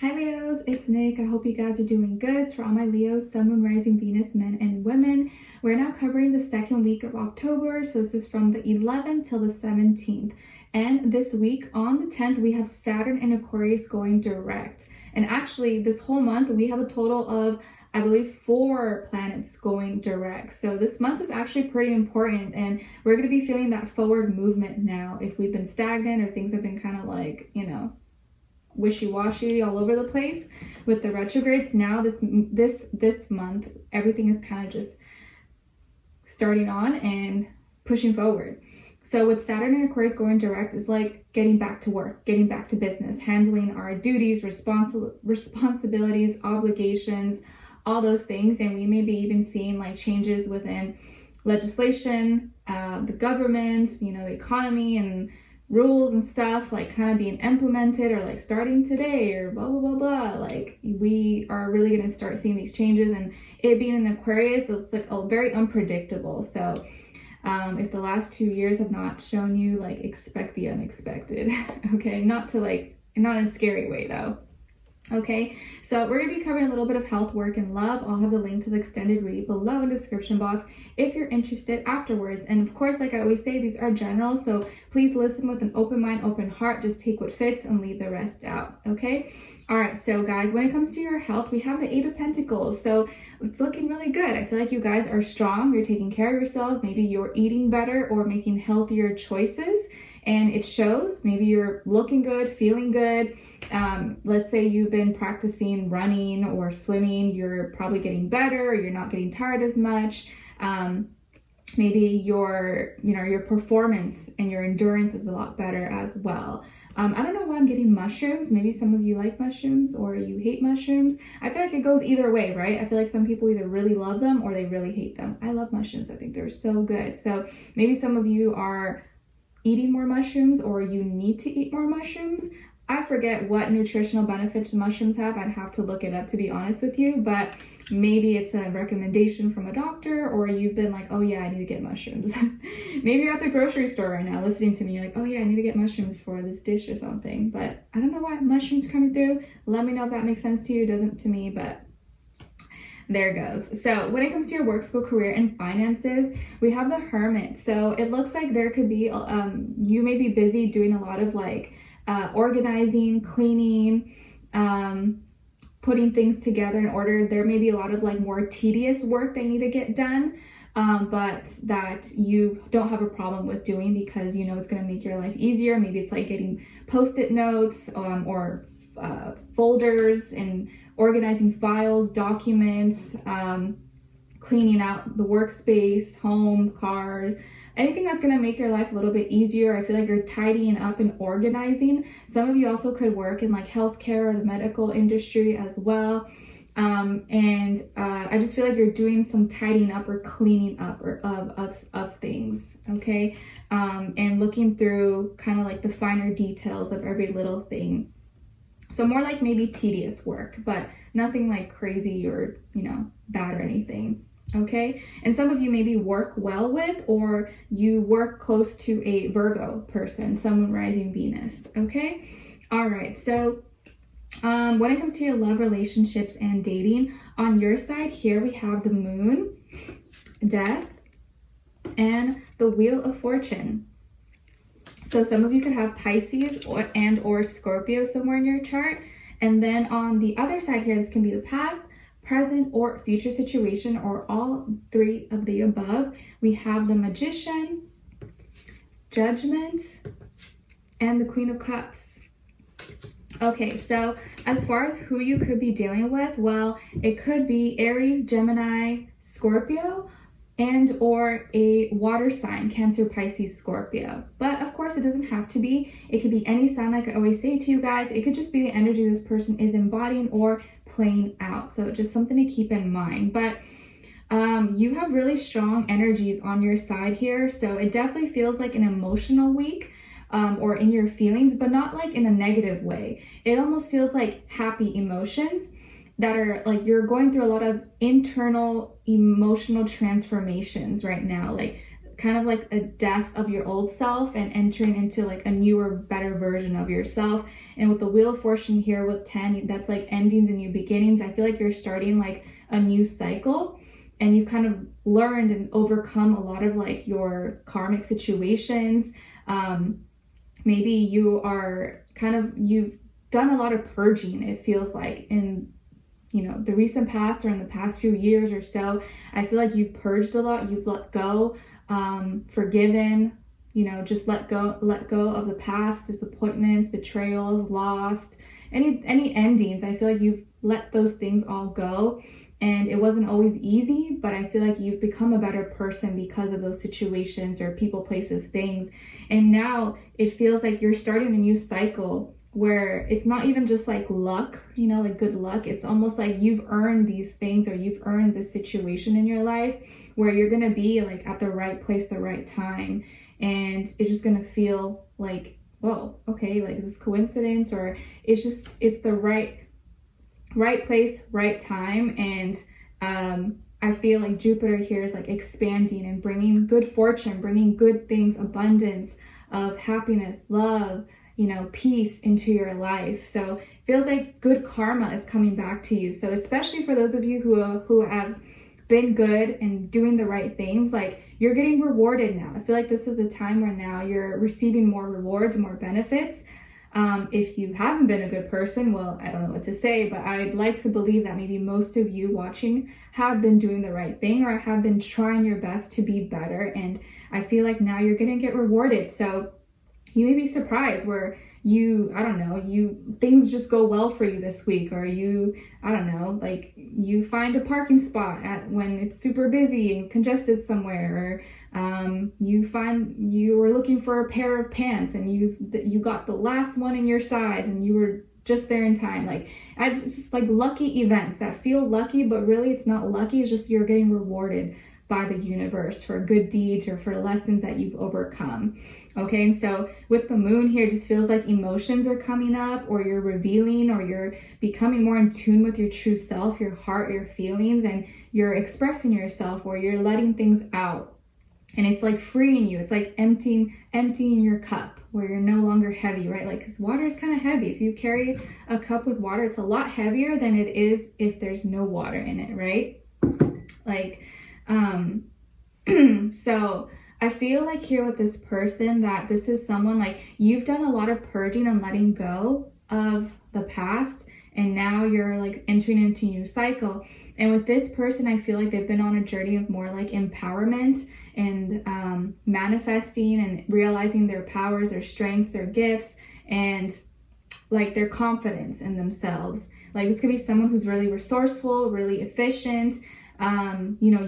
Hi Leos, it's Nick. I hope you guys are doing good. For all my Leos, Sun, Moon, Rising, Venus, men and women, we're now covering the second week of October. So this is from the 11th till the 17th. And this week on the 10th, we have Saturn in Aquarius going direct. And actually this whole month, we have a total of, I believe, 4 planets going direct. So this month is actually pretty important, and we're going to be feeling that forward movement now. If we've been stagnant or things have been kind of like, wishy-washy all over the place with the retrogrades, now this month everything is kind of just starting on and pushing forward. So with Saturn in Aquarius going direct is like getting back to work, getting back to business, handling our duties, responsibilities, obligations, all those things. And we may be even seeing like changes within legislation, the government, the economy, and rules and stuff like kind of being implemented or like starting today or blah blah blah blah. Like we are really going to start seeing these changes, and it being in Aquarius, it's like very unpredictable. So if the last 2 years have not shown you, like, expect the unexpected. Okay, not in a scary way though. Okay, so we're going to be covering a little bit of health, work, and love. I'll have the link to the extended read below in the description box if you're interested afterwards. And of course, like I always say, these are general, so please listen with an open mind, open heart. Just take what fits and leave the rest out, okay? All right, so guys, when it comes to your health, we have the 8 of Pentacles, so it's looking really good. I feel like you guys are strong. You're taking care of yourself. Maybe you're eating better or making healthier choices, and it shows. Maybe you're looking good, feeling good. Let's say you've been practicing running or swimming, you're probably getting better, or you're not getting tired as much. Maybe your performance and your endurance is a lot better as well. I don't know why I'm getting mushrooms. Maybe some of you like mushrooms or you hate mushrooms. I feel like it goes either way, right? I feel like some people either really love them or they really hate them. I love mushrooms. I think they're so good. So maybe some of you are eating more mushrooms or you need to eat more mushrooms. I forget what nutritional benefits mushrooms have. I'd have to look it up, to be honest with you, but maybe it's a recommendation from a doctor, or you've been like, oh yeah, I need to get mushrooms. Maybe you're at the grocery store right now listening to me, you're like, oh yeah, I need to get mushrooms for this dish or something, but I don't know why mushrooms are coming through. Let me know if that makes sense to you. It doesn't to me, but there it goes. So when it comes to your work, school, career, and finances, we have the Hermit. So it looks like there could be, you may be busy doing a lot of like organizing, cleaning, putting things together in order. There may be a lot of like more tedious work they need to get done, but that you don't have a problem with doing because it's going to make your life easier. Maybe it's like getting post-it notes or folders and organizing files, documents, cleaning out the workspace, home, cars, anything that's going to make your life a little bit easier. I feel like you're tidying up and organizing. Some of you also could work in like healthcare or the medical industry as well. I just feel like you're doing some tidying up or cleaning up of things, okay? And looking through kind of like the finer details of every little thing. So more like maybe tedious work, but nothing like crazy or, bad or anything. Okay. And some of you maybe work well with, or you work close to a Virgo person, Sun, Moon, Rising, Venus. Okay. All right. So when it comes to your love, relationships, and dating, on your side here, we have the Moon, Death, and the Wheel of Fortune. So some of you could have Pisces or Scorpio somewhere in your chart. And then on the other side here, this can be the past, present, or future situation, or all 3 of the above. We have the Magician, Judgment, and the Queen of Cups. Okay, so as far as who you could be dealing with, well, it could be Aries, Gemini, Scorpio, and or a water sign, Cancer, Pisces, Scorpio. But of course, it doesn't have to be. It could be any sign, like I always say to you guys. It could just be the energy this person is embodying or playing out. So just something to keep in mind. But you have really strong energies on your side here. So it definitely feels like an emotional week. Or in your feelings, but not like in a negative way. It almost feels like happy emotions that are like you're going through a lot of internal emotional transformations right now, like kind of like a death of your old self and entering into like a newer, better version of yourself. And with the Wheel of Fortune here with 10, that's like endings and new beginnings. I feel like you're starting like a new cycle, and you've kind of learned and overcome a lot of like your karmic situations. Maybe you are you've done a lot of purging, it feels like, in the recent past or in the past few years or so. I feel like you've purged a lot, you've let go, forgiven, just let go of the past, disappointments, betrayals, lost, any endings. I feel like you've let those things all go. And it wasn't always easy, but I feel like you've become a better person because of those situations or people, places, things. And now it feels like you're starting a new cycle where it's not even just like luck, like good luck. It's almost like you've earned these things, or you've earned this situation in your life where you're going to be like at the right place, the right time. And it's just going to feel like, whoa, okay, like this coincidence, or it's the right place, right time. And I feel like Jupiter here is like expanding and bringing good fortune, bringing good things, abundance of happiness, love, peace into your life. So it feels like good karma is coming back to you. So especially for those of you who have been good and doing the right things, like you're getting rewarded now. I feel like this is a time where now you're receiving more rewards, more benefits. If you haven't been a good person, well, I don't know what to say, but I'd like to believe that maybe most of you watching have been doing the right thing, or have been trying your best to be better. And I feel like now you're going to get rewarded. So you may be surprised where things just go well for you this week, or you find a parking spot when it's super busy and congested somewhere, or you find you were looking for a pair of pants and you got the last one in your size and you were just there in time. It's just like lucky events that feel lucky, but really it's not lucky. It's just you're getting rewarded by the universe for good deeds or for lessons that you've overcome. Okay, and so with the moon here, it just feels like emotions are coming up, or you're revealing, or you're becoming more in tune with your true self, your heart, your feelings, and you're expressing yourself, or you're letting things out. And it's like freeing you. It's like emptying your cup, where you're no longer heavy, right? Like, because water is kind of heavy. If you carry a cup with water, it's a lot heavier than it is if there's no water in it, right? So I feel like here with this person, that this is someone like you've done a lot of purging and letting go of the past, and now you're like entering into a new cycle. And with this person, I feel like they've been on a journey of more like empowerment and manifesting and realizing their powers, their strengths, their gifts, and like their confidence in themselves. Like this could be someone who's really resourceful, really efficient,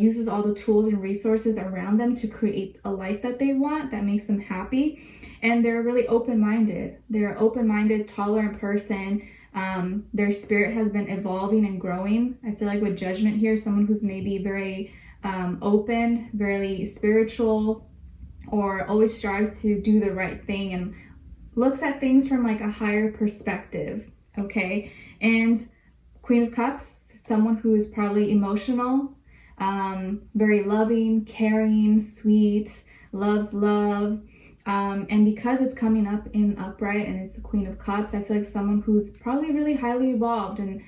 uses all the tools and resources around them to create a life that they want, that makes them happy. And they're really open-minded. They're an open-minded, tolerant person. Their spirit has been evolving and growing. I feel like with Judgment here, someone who's maybe very open, very spiritual, or always strives to do the right thing and looks at things from like a higher perspective. Okay, and Queen of Cups, someone who is probably emotional, very loving, caring, sweet, loves love. And because it's coming up in upright and it's the Queen of Cups, I feel like someone who's probably really highly evolved and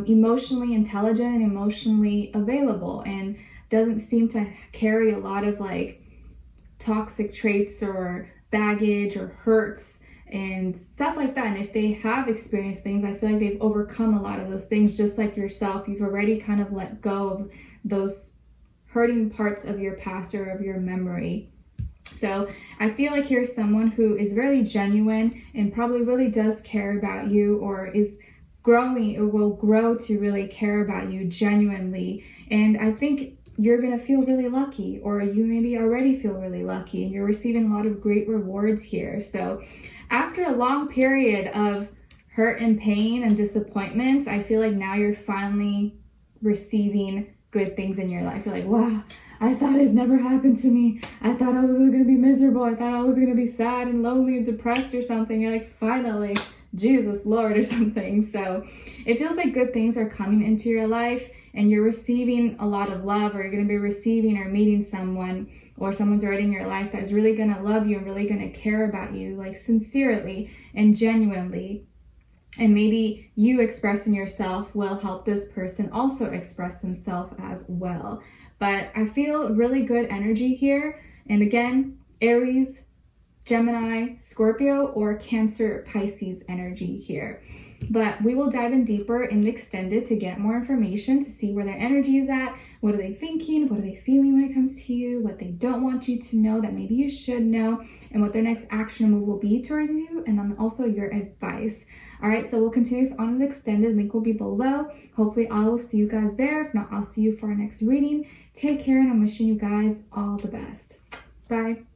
emotionally intelligent and emotionally available, and doesn't seem to carry a lot of like toxic traits or baggage or hurts and stuff like that. And if they have experienced things, I feel like they've overcome a lot of those things, just like yourself. You've already kind of let go of those hurting parts of your past or of your memory. So I feel like here's someone who is really genuine and probably really does care about you, or is growing or will grow to really care about you genuinely. And I think you're going to feel really lucky, or you maybe already feel really lucky, and you're receiving a lot of great rewards here. So after a long period of hurt and pain and disappointments, I feel like now you're finally receiving good things in your life. You're like, wow, I thought it never happened to me. I thought I was going to be miserable. I thought I was going to be sad and lonely and depressed or something. You're like, finally, Jesus Lord or something. So it feels like good things are coming into your life and you're receiving a lot of love, or you're going to be receiving or meeting someone, or someone's already in your life that is really going to love you and really going to care about you, like sincerely and genuinely. And maybe you expressing yourself will help this person also express himself as well. But I feel really good energy here. And again, Aries, Gemini, Scorpio, or Cancer, Pisces energy here. But we will dive in deeper in the extended to get more information, to see where their energy is at, what are they thinking, what are they feeling when it comes to you, what they don't want you to know that maybe you should know, and what their next action move will be towards you, and then also your advice. All right, so we'll continue this on in the extended. Link will be below. Hopefully I will see you guys there. If not, I'll see you for our next reading. Take care, and I'm wishing you guys all the best. Bye.